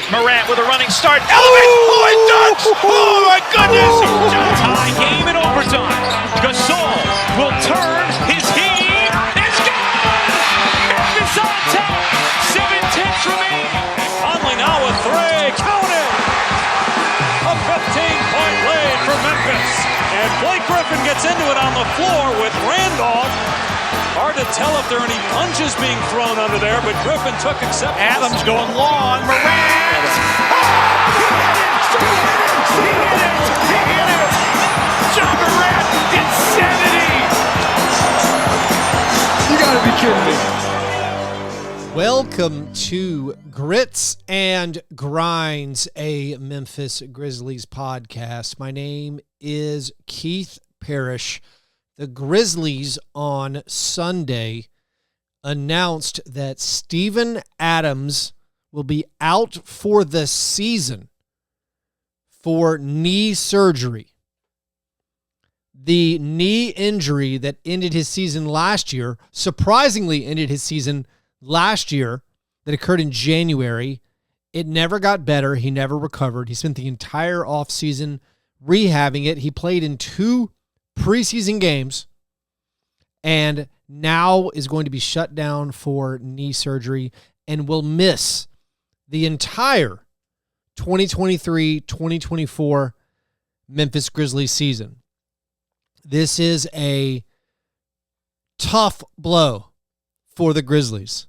Morant with a running start. Elevates. Oh, it dunks. Oh, my goodness. Tie game in overtime. Gasol will turn his heat. It's gone. Memphis on top. 7-10 remaining. Conley now with three. Count it. A 15-point lead for Memphis. And Blake Griffin gets into it on the floor with Randolph. Hard to tell if there are any punches being thrown under there, but Griffin took acceptance. Adams going long. Morant. He hit it. John Morant. Insanity. You gotta be kidding me. Welcome to Grits and Grinds, a Memphis Grizzlies podcast. My name is Keith Parrish. The Grizzlies on Sunday announced that Steven Adams will be out for the season for knee surgery. The knee injury that ended his season last year, surprisingly ended his season last year, that occurred in January. It never got better. He never recovered. He spent the entire offseason rehabbing it. He played in 2 preseason games and now is going to be shut down for knee surgery and will miss the entire 2023-2024 Memphis Grizzlies season. This is a tough blow for the Grizzlies.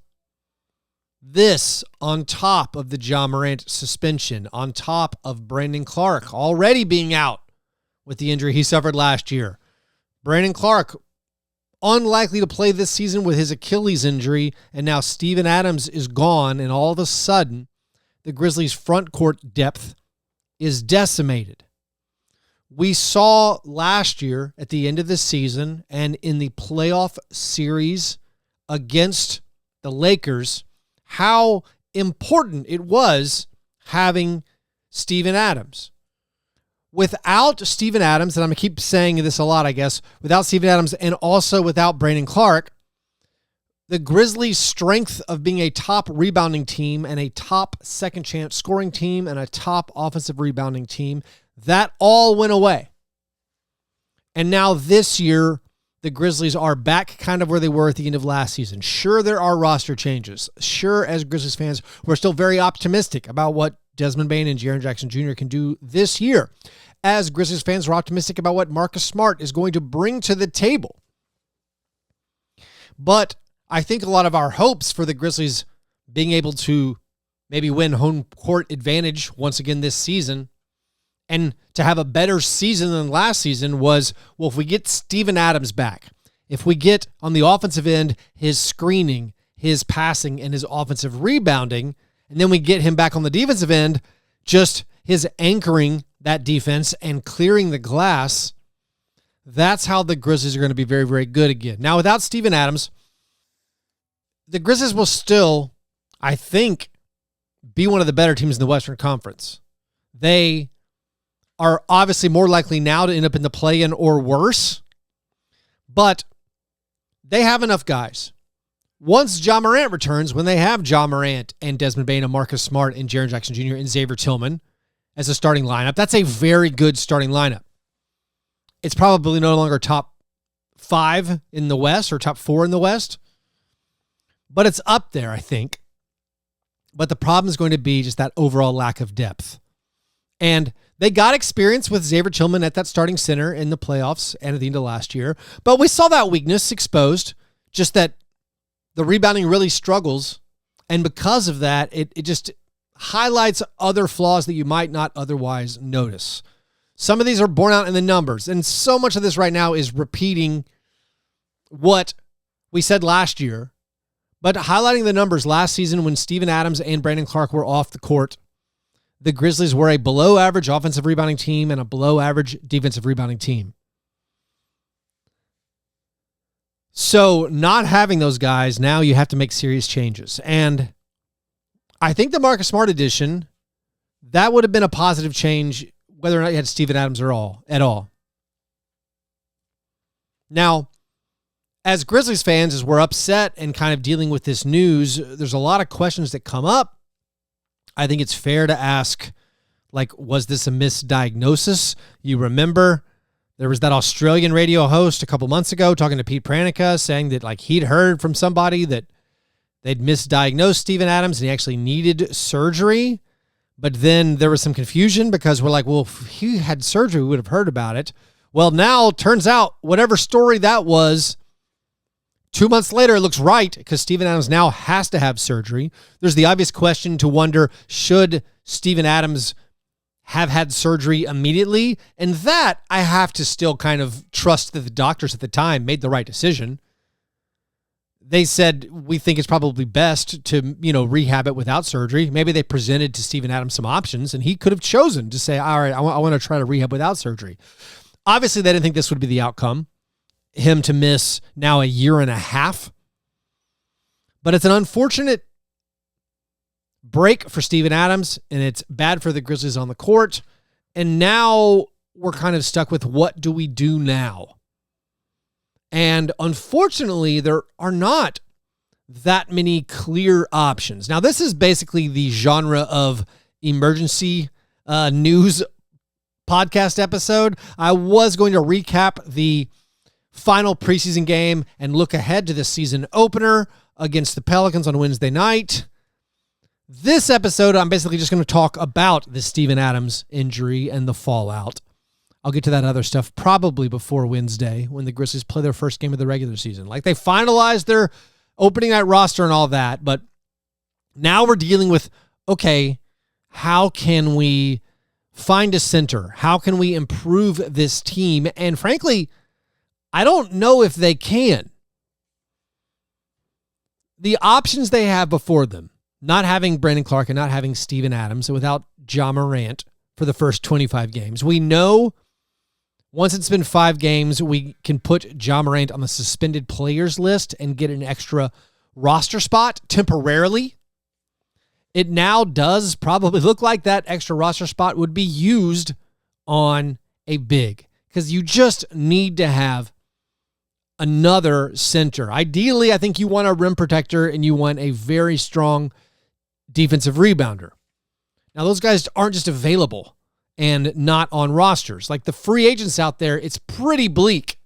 This on top of the Ja Morant suspension, on top of Brandon Clarke already being out with the injury he suffered last year. Brandon Clarke, unlikely to play this season with his Achilles injury, and now Steven Adams is gone, and all of a sudden, the Grizzlies' front court depth is decimated. We saw last year at the end of the season and in the playoff series against the Lakers how important it was having Steven Adams. Without Steven Adams, and I'm going to keep saying this a lot, I guess, without Steven Adams and also without Brandon Clarke, the Grizzlies' strength of being a top rebounding team and a top second chance scoring team and a top offensive rebounding team, that all went away. And now this year, the Grizzlies are back kind of where they were at the end of last season. Sure, there are roster changes. Sure, as Grizzlies fans, we're still very optimistic about what Desmond Bane and Jaren Jackson Jr. can do this year. As Grizzlies fans, we're optimistic about what Marcus Smart is going to bring to the table. But I think a lot of our hopes for the Grizzlies being able to maybe win home court advantage once again this season and to have a better season than last season was, well, if we get Steven Adams back, if we get on the offensive end his screening, his passing, and his offensive rebounding, and then we get him back on the defensive end, just his anchoring that defense and clearing the glass, that's how the Grizzlies are going to be very, very good again. Now, without Steven Adams, the Grizzlies will still, I think, be one of the better teams in the Western Conference. They are obviously more likely now to end up in the play-in or worse, but they have enough guys. Once Ja Morant returns, when they have Ja Morant and Desmond Bane and Marcus Smart and Jaren Jackson Jr. and Xavier Tillman as a starting lineup, that's a very good starting lineup. It's probably no longer top 5 in the West or top 4 in the West, but it's up there, I think. But the problem is going to be just that overall lack of depth. And they got experience with Xavier Tillman at that starting center in the playoffs and at the end of last year, but we saw that weakness exposed, just that the rebounding really struggles, and because of that, it just highlights other flaws that you might not otherwise notice. Some of these are borne out in the numbers, and so much of this right now is repeating what we said last year, but highlighting the numbers last season when Steven Adams and Brandon Clarke were off the court. The Grizzlies were a below-average offensive rebounding team and a below-average defensive rebounding team. So not having those guys, now you have to make serious changes. And I think the Marcus Smart addition, that would have been a positive change whether or not you had Steven Adams at all. Now, as Grizzlies fans, as we're upset and kind of dealing with this news, there's a lot of questions that come up. I think it's fair to ask, like, was this a misdiagnosis? You remember there was that Australian radio host a couple months ago talking to Pete Pranica saying that, like, he'd heard from somebody that they'd misdiagnosed Steven Adams and he actually needed surgery. But then there was some confusion because we're like, well, if he had surgery, we would have heard about it. Well, now turns out whatever story that was, 2 months later, it looks right because Steven Adams now has to have surgery. There's the obvious question to wonder, should Steven Adams have had surgery immediately? And that I have to still kind of trust that the doctors at the time made the right decision. They said, we think it's probably best to, rehab it without surgery. Maybe they presented to Steven Adams some options and he could have chosen to say, all right, I want to try to rehab without surgery. Obviously, they didn't think this would be the outcome, him to miss now a year and a half. But it's an unfortunate break for Steven Adams, and it's bad for the Grizzlies on the court. And now we're kind of stuck with, what do we do now? And unfortunately, there are not that many clear options. Now, this is basically the genre of emergency news podcast episode. I was going to recap the final preseason game and look ahead to the season opener against the Pelicans on Wednesday night. This episode, I'm basically just going to talk about the Steven Adams injury and the fallout. I'll get to that other stuff probably before Wednesday when the Grizzlies play their first game of the regular season. Like, they finalized their opening night roster and all that, but now we're dealing with, okay, how can we find a center? How can we improve this team? And frankly, I don't know if they can. The options they have before them, not having Brandon Clark and not having Steven Adams, without Ja Morant for the first 25 games. We know once it's been 5 games, we can put Ja Morant on the suspended players list and get an extra roster spot temporarily. It now does probably look like that extra roster spot would be used on a big, because you just need to have another center. Ideally, I think you want a rim protector and you want a very strong defensive rebounder. Now, those guys aren't just available and not on rosters. Like, the free agents out there, it's pretty bleak.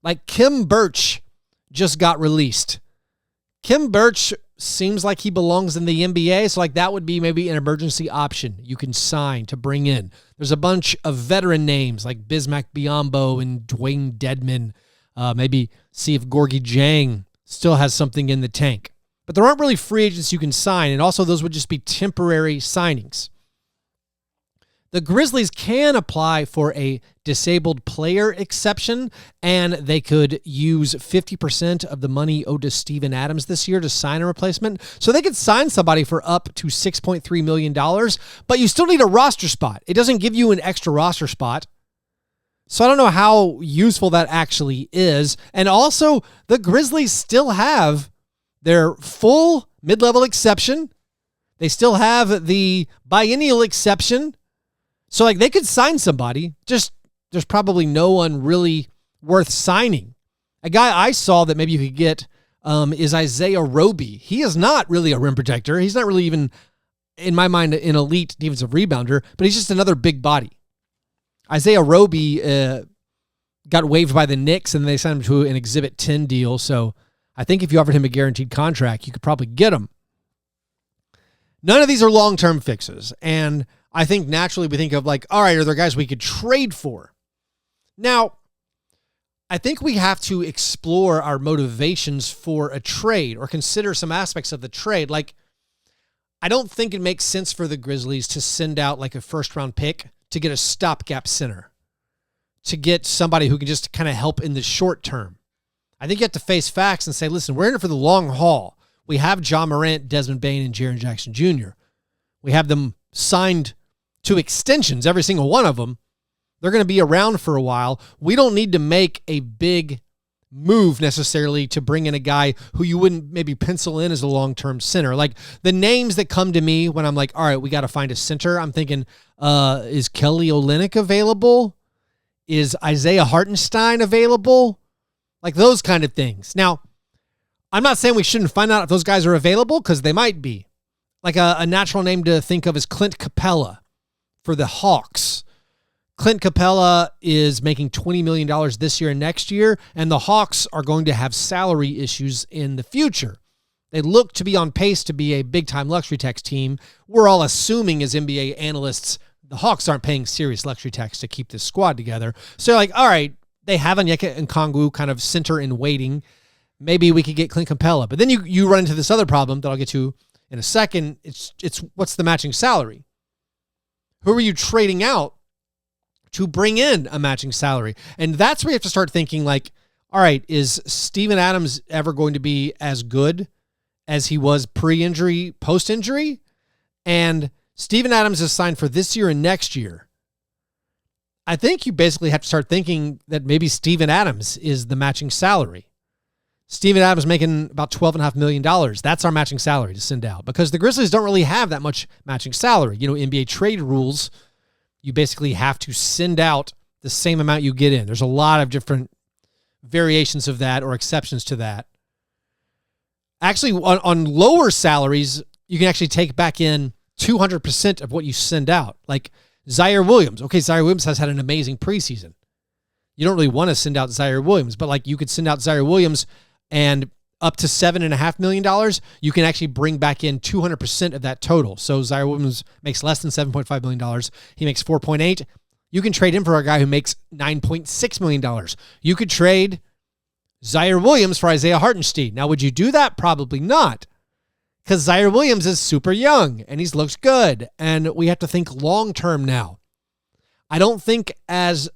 Like, Khem Birch just got released. Khem Birch seems like he belongs in the NBA, so like that would be maybe an emergency option you can sign to bring in. There's a bunch of veteran names like Bismack Biyombo and Dwayne Dedman. Maybe see if Gorgie Jang still has something in the tank. But there aren't really free agents you can sign, and also those would just be temporary signings. The Grizzlies can apply for a disabled player exception, and they could use 50% of the money owed to Steven Adams this year to sign a replacement. So they could sign somebody for up to $6.3 million, but you still need a roster spot. It doesn't give you an extra roster spot. So I don't know how useful that actually is. And also, the Grizzlies still have their full mid-level exception. They still have the biennial exception. So, like, they could sign somebody, just there's probably no one really worth signing. A guy I saw that maybe you could get is Isaiah Roby. He is not really a rim protector. He's not really even, in my mind, an elite defensive rebounder, but he's just another big body. Isaiah Roby got waived by the Knicks, and they signed him to an Exhibit 10 deal. So I think if you offered him a guaranteed contract, you could probably get him. None of these are long-term fixes, and I think naturally we think of like, all right, are there guys we could trade for? Now, I think we have to explore our motivations for a trade or consider some aspects of the trade. Like, I don't think it makes sense for the Grizzlies to send out like a first-round pick to get a stopgap center, to get somebody who can just kind of help in the short term. I think you have to face facts and say, listen, we're in it for the long haul. We have Ja Morant, Desmond Bane, and Jaren Jackson Jr. We have them signed to extensions, every single one of them. They're going to be around for a while. We don't need to make a big move necessarily to bring in a guy who you wouldn't maybe pencil in as a long-term center. Like, the names that come to me when I'm like, all right, we got to find a center, I'm thinking, is Kelly Olynyk available? Is Isaiah Hartenstein available? Like, those kind of things. Now, I'm not saying we shouldn't find out if those guys are available, because they might be. like a natural name to think of is Clint Capella for the Hawks. Clint Capella is making $20 million this year and next year, and the Hawks are going to have salary issues in the future. They look to be on pace to be a big-time luxury tax team. We're all assuming as NBA analysts, the Hawks aren't paying serious luxury tax to keep this squad together. So you're like, all right, they have Onyeka Okongwu kind of center in waiting. Maybe we could get Clint Capella. But then you run into this other problem that I'll get to in a second. It's what's the matching salary? Who are you trading out to bring in a matching salary? And that's where you have to start thinking like, all right, is Steven Adams ever going to be as good as he was pre-injury, post-injury? And Steven Adams is signed for this year and next year. I think you basically have to start thinking that maybe Steven Adams is the matching salary. Steven Adams making about $12.5 million. That's our matching salary to send out because the Grizzlies don't really have that much matching salary. You know, NBA trade rules, you basically have to send out the same amount you get in. There's a lot of different variations of that or exceptions to that. Actually, on lower salaries, you can actually take back in 200% of what you send out. Like Zaire Williams. Okay, Zaire Williams has had an amazing preseason. You don't really want to send out Zaire Williams, but like you could send out Zaire Williams and up to $7.5 million, you can actually bring back in 200% of that total. So Zaire Williams makes less than $7.5 million. He makes 4.8. You can trade him for a guy who makes $9.6 million. You could trade Zaire Williams for Isaiah Hartenstein. Now, would you do that? Probably not. Because Zaire Williams is super young and he looks good. And we have to think long-term now. I don't think as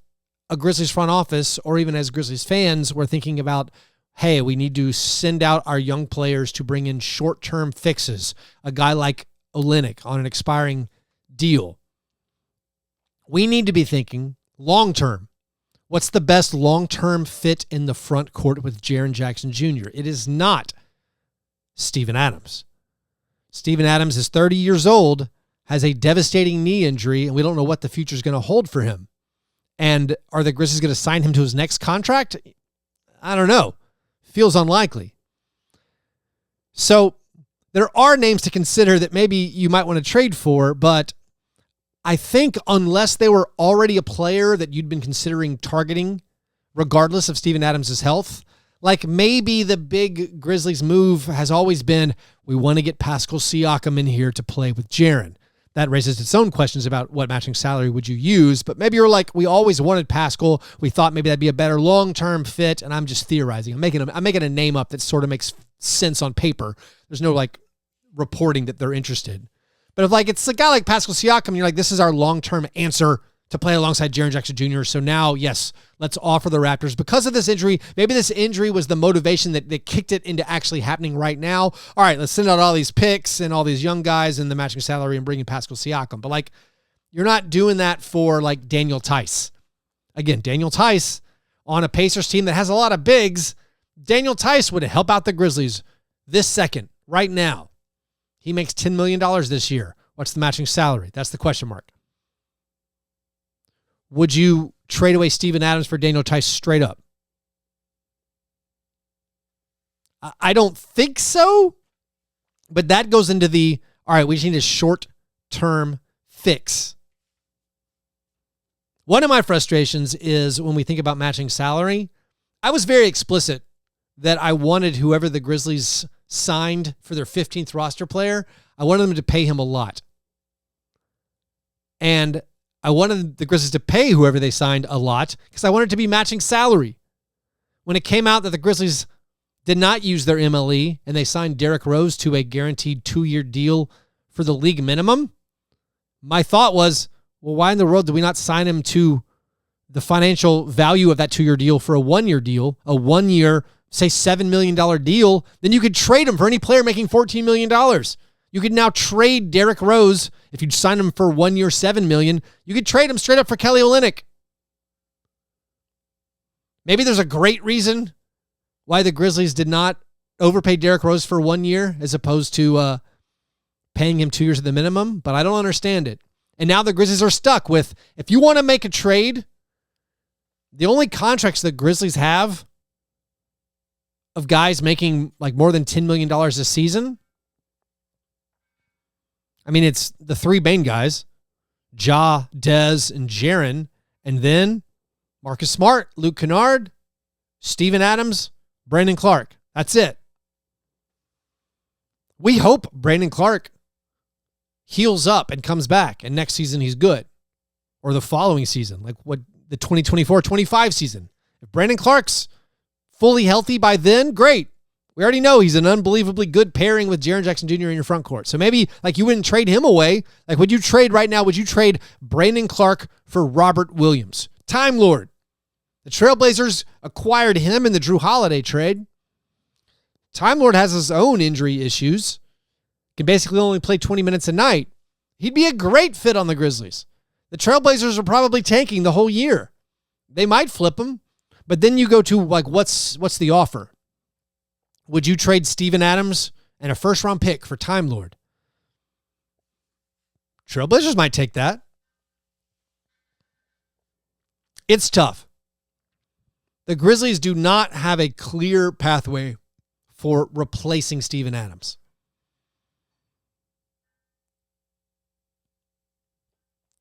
a Grizzlies front office or even as Grizzlies fans, we're thinking about, hey, we need to send out our young players to bring in short-term fixes. A guy like Olynyk on an expiring deal. We need to be thinking long-term. What's the best long-term fit in the front court with Jaren Jackson Jr.? It is not Steven Adams. Steven Adams is 30 years old, has a devastating knee injury, and we don't know what the future is going to hold for him. And are the Grizzlies going to sign him to his next contract? I don't know. Feels unlikely. So there are names to consider that maybe you might want to trade for, but I think unless they were already a player that you'd been considering targeting, regardless of Steven Adams' health, like maybe the big Grizzlies move has always been, we want to get Pascal Siakam in here to play with Jaren. That raises its own questions about what matching salary would you use, but maybe you're like, we always wanted Pascal. We thought maybe that'd be a better long-term fit, and I'm just theorizing. I'm making a name up that sort of makes sense on paper. There's no like reporting that they're interested. But if like it's a guy like Pascal Siakam, you're like, this is our long-term answer to play alongside Jaren Jackson Jr. So now, yes, let's offer the Raptors. Because of this injury, maybe this injury was the motivation that kicked it into actually happening right now. All right, let's send out all these picks and all these young guys and the matching salary and bring in Pascal Siakam. But like, you're not doing that for like Daniel Tice. Again, Daniel Tice on a Pacers team that has a lot of bigs. Daniel Tice would help out the Grizzlies this second, right now. He makes $10 million this year. What's the matching salary? That's the question mark. Would you trade away Steven Adams for Daniel Tice straight up? I don't think so, but that goes into the, all right, we just need a short-term fix. One of my frustrations is when we think about matching salary, I was very explicit that I wanted whoever the Grizzlies signed for their 15th roster player, I wanted them to pay him a lot. And I wanted the Grizzlies to pay whoever they signed a lot because I wanted it to be matching salary. When it came out that the Grizzlies did not use their MLE and they signed Derrick Rose to a guaranteed 2-year deal for the league minimum, my thought was, well, why in the world did we not sign him to the financial value of that 2-year deal for a 1-year deal, a 1-year, say $7 million deal? Then you could trade him for any player making $14 million. You could now trade Derrick Rose. If you'd sign him for 1 year, $7 million, you could trade him straight up for Kelly Olynyk. Maybe there's a great reason why the Grizzlies did not overpay Derrick Rose for 1 year as opposed to paying him 2 years at the minimum, but I don't understand it. And now the Grizzlies are stuck with, if you want to make a trade, the only contracts the Grizzlies have of guys making like more than $10 million a season I mean, it's the three main guys, Ja, Dez, and Jaren, and then Marcus Smart, Luke Kennard, Steven Adams, Brandon Clark. That's it. We hope Brandon Clark heals up and comes back, and next season he's good. Or the following season, like what the 2024-25 season. If Brandon Clark's fully healthy by then, great. We already know he's an unbelievably good pairing with Jaren Jackson Jr. in your front court. So maybe like you wouldn't trade him away. Like would you trade right now, would you trade Brandon Clark for Robert Williams? Time Lord. The Trailblazers acquired him in the Drew Holiday trade. Time Lord has his own injury issues. Can basically only play 20 minutes a night. He'd be a great fit on the Grizzlies. The Trailblazers are probably tanking the whole year. They might flip him, but then you go to like, what's the offer? Would you trade Steven Adams and a first-round pick for Time Lord? Trailblazers might take that. It's tough. The Grizzlies do not have a clear pathway for replacing Steven Adams.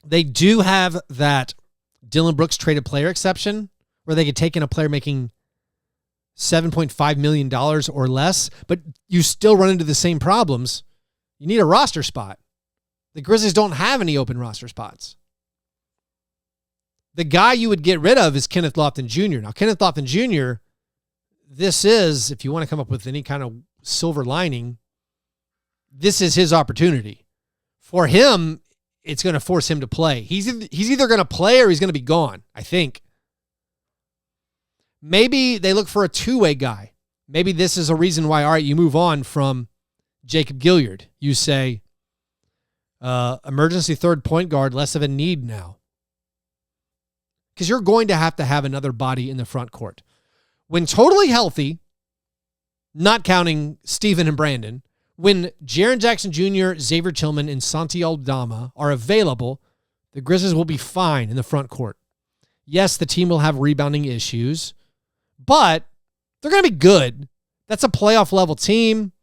They do have that Dylan Brooks traded player exception where they could take in a player making $7.5 million or less, but you still run into the same problems. You need a roster spot. The Grizzlies don't have any open roster spots. The guy you would get rid of is Kenneth Lofton Jr. Now, Kenneth Lofton Jr., this is, if you want to come up with any kind of silver lining, this is his opportunity. For him, it's going to force him to play. He's either going to play or he's going to be gone, I think. Maybe they look for a two-way guy. Maybe this is a reason why, all right, you move on from Jacob Gilyard. You say, emergency third point guard, less of a need now. Because you're going to have another body in the front court. When totally healthy, not counting Steven and Brandon, when Jaren Jackson Jr., Xavier Tillman, and Santi Aldama are available, the Grizzlies will be fine in the front court. Yes, the team will have rebounding issues, but they're going to be good. That's a playoff-level team.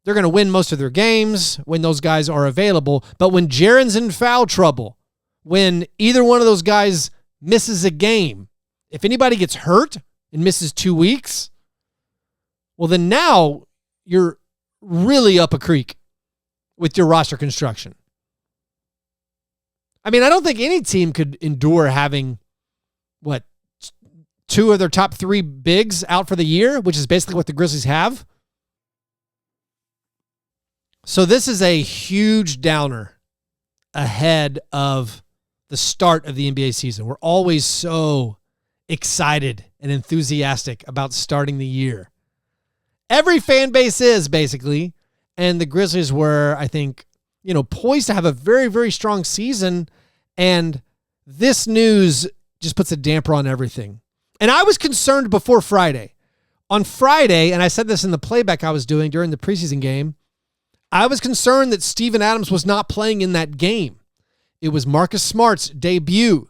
They're going to win most of their games when those guys are available. But when Jaren's in foul trouble, when either one of those guys misses a game, if anybody gets hurt and misses 2 weeks, well, then now you're really up a creek with your roster construction. I mean, I don't think any team could endure having, two of their top three bigs out for the year, which is basically what the Grizzlies have. So this is a huge downer ahead of the start of the NBA season. We're always so excited and enthusiastic about starting the year. Every fan base is, basically. And the Grizzlies were, I think, poised to have a very, very strong season. And this news just puts a damper on everything. And I was concerned before Friday. On Friday, and I said this in the playback I was doing during the preseason game, I was concerned that Steven Adams was not playing in that game. It was Marcus Smart's debut.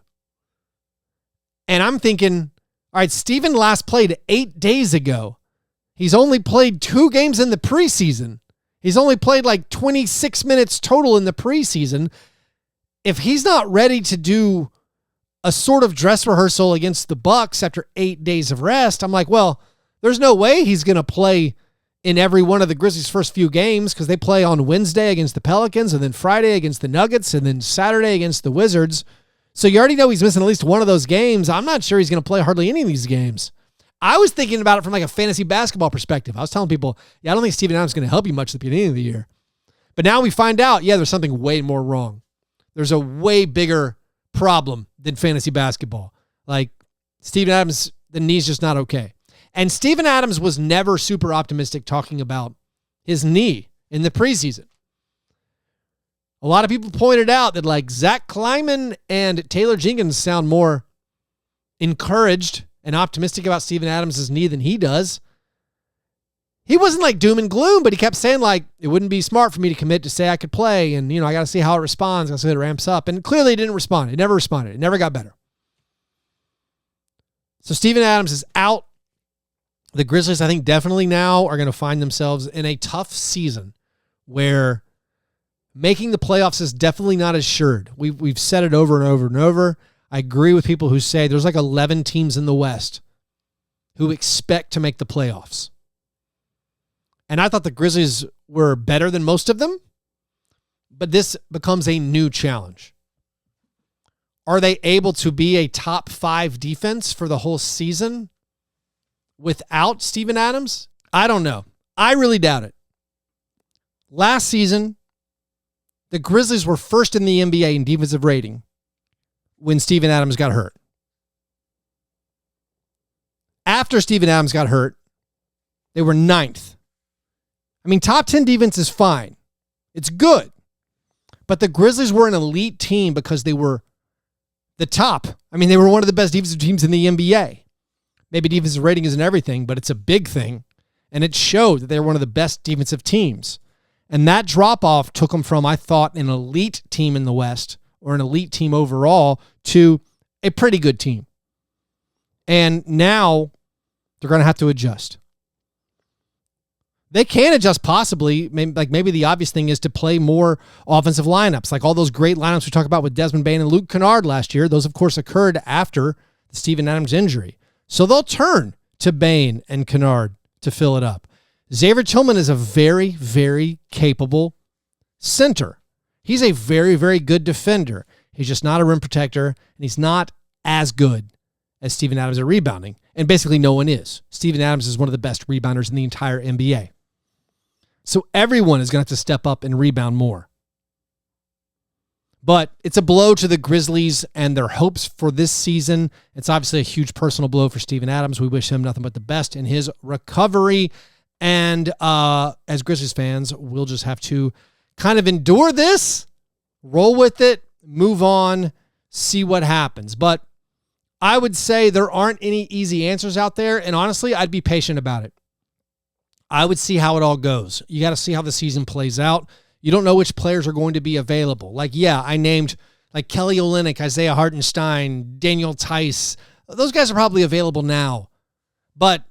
And I'm thinking, all right, Steven last played 8 days ago. He's only played 2 games in the preseason. He's only played like 26 minutes total in the preseason. If he's not ready to do a sort of dress rehearsal against the Bucks after 8 days of rest, I'm like, well, there's no way he's going to play in every one of the Grizzlies' first few games because they play on Wednesday against the Pelicans and then Friday against the Nuggets and then Saturday against the Wizards. So you already know he's missing at least one of those games. I'm not sure he's going to play hardly any of these games. I was thinking about it from like a fantasy basketball perspective. I was telling people, I don't think Steven Adams is going to help you much at the beginning of the year. But now we find out, there's something way more wrong. There's a way bigger problem than fantasy basketball. Like Steven Adams, the knee's just not okay. And Steven Adams was never super optimistic talking about his knee in the preseason. A lot of people pointed out that like Zach Kleiman and Taylor Jenkins sound more encouraged and optimistic about Steven Adams' knee than he does. He wasn't like doom and gloom, but he kept saying like, it wouldn't be smart for me to commit to say I could play. And, I got to see how it responds. I got to see how it ramps up. And clearly it didn't respond. It never responded. It never got better. So Steven Adams is out. The Grizzlies, I think, definitely now are going to find themselves in a tough season where making the playoffs is definitely not assured. We've said it over and over and over. I agree with people who say there's like 11 teams in the West who expect to make the playoffs. And I thought the Grizzlies were better than most of them, but this becomes a new challenge. Are they able to be a top 5 defense for the whole season without Steven Adams? I don't know. I really doubt it. Last season, the Grizzlies were first in the NBA in defensive rating when Steven Adams got hurt. After Steven Adams got hurt, they were 9th. I mean, top 10 defense is fine. It's good. But the Grizzlies were an elite team because they were the top. I mean, they were one of the best defensive teams in the NBA. Maybe defensive rating isn't everything, but it's a big thing. And it showed that they were one of the best defensive teams. And that drop-off took them from, I thought, an elite team in the West, or an elite team overall, to a pretty good team. And now they're going to have to adjust. They can adjust possibly. Maybe the obvious thing is to play more offensive lineups, like all those great lineups we talked about with Desmond Bane and Luke Kennard last year. Those, of course, occurred after the Steven Adams injury. So they'll turn to Bane and Kennard to fill it up. Xavier Tillman is a very, very capable center. He's a very, very good defender. He's just not a rim protector, and he's not as good as Steven Adams at rebounding. And basically no one is. Steven Adams is one of the best rebounders in the entire NBA. So everyone is going to have to step up and rebound more. But it's a blow to the Grizzlies and their hopes for this season. It's obviously a huge personal blow for Steven Adams. We wish him nothing but the best in his recovery. And as Grizzlies fans, we'll just have to kind of endure this, roll with it, move on, see what happens. But I would say there aren't any easy answers out there. And honestly, I'd be patient about it. I would see how it all goes. You got to see how the season plays out. You don't know which players are going to be available. Like, yeah, I named like Kelly Olynyk, Isaiah Hartenstein, Daniel Tice. Those guys are probably available now. But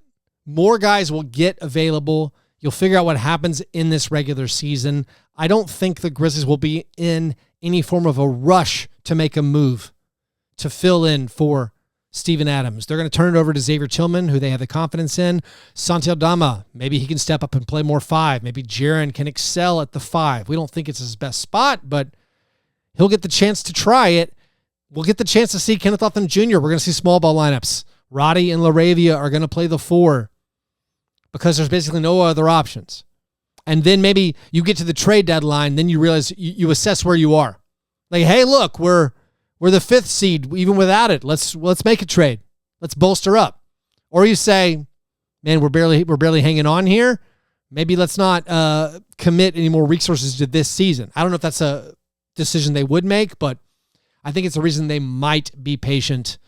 more guys will get available. You'll figure out what happens in this regular season. I don't think the Grizzlies will be in any form of a rush to make a move to fill in for Steven Adams. They're going to turn it over to Xavier Tillman, who they have the confidence in. Santi Aldama, maybe he can step up and play more 5. Maybe Jaren can excel at the 5. We don't think it's his best spot, but he'll get the chance to try it. We'll get the chance to see Kenneth Lofton Jr. We're going to see small ball lineups. Roddy and LaRavia are going to play the 4 because there's basically no other options. And then maybe you get to the trade deadline, then you realize you assess where you are. Like, hey, look, we're the 5th seed, even without it. Let's make a trade. Let's bolster up. Or you say, man, we're barely hanging on here. Maybe let's not commit any more resources to this season. I don't know if that's a decision they would make, but I think it's a reason they might be patient,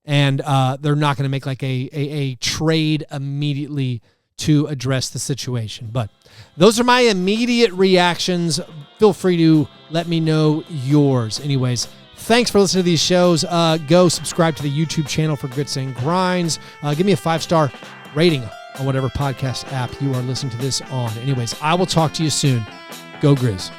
and they're not going to make like a trade immediately to address the situation. But those are my immediate reactions. Feel free to let me know yours. Anyways, thanks for listening to these shows. Go subscribe to the YouTube channel for Grits and Grinds. Give me a 5-star rating on whatever podcast app you are listening to this on. Anyways, I will talk to you soon. Go Grizz.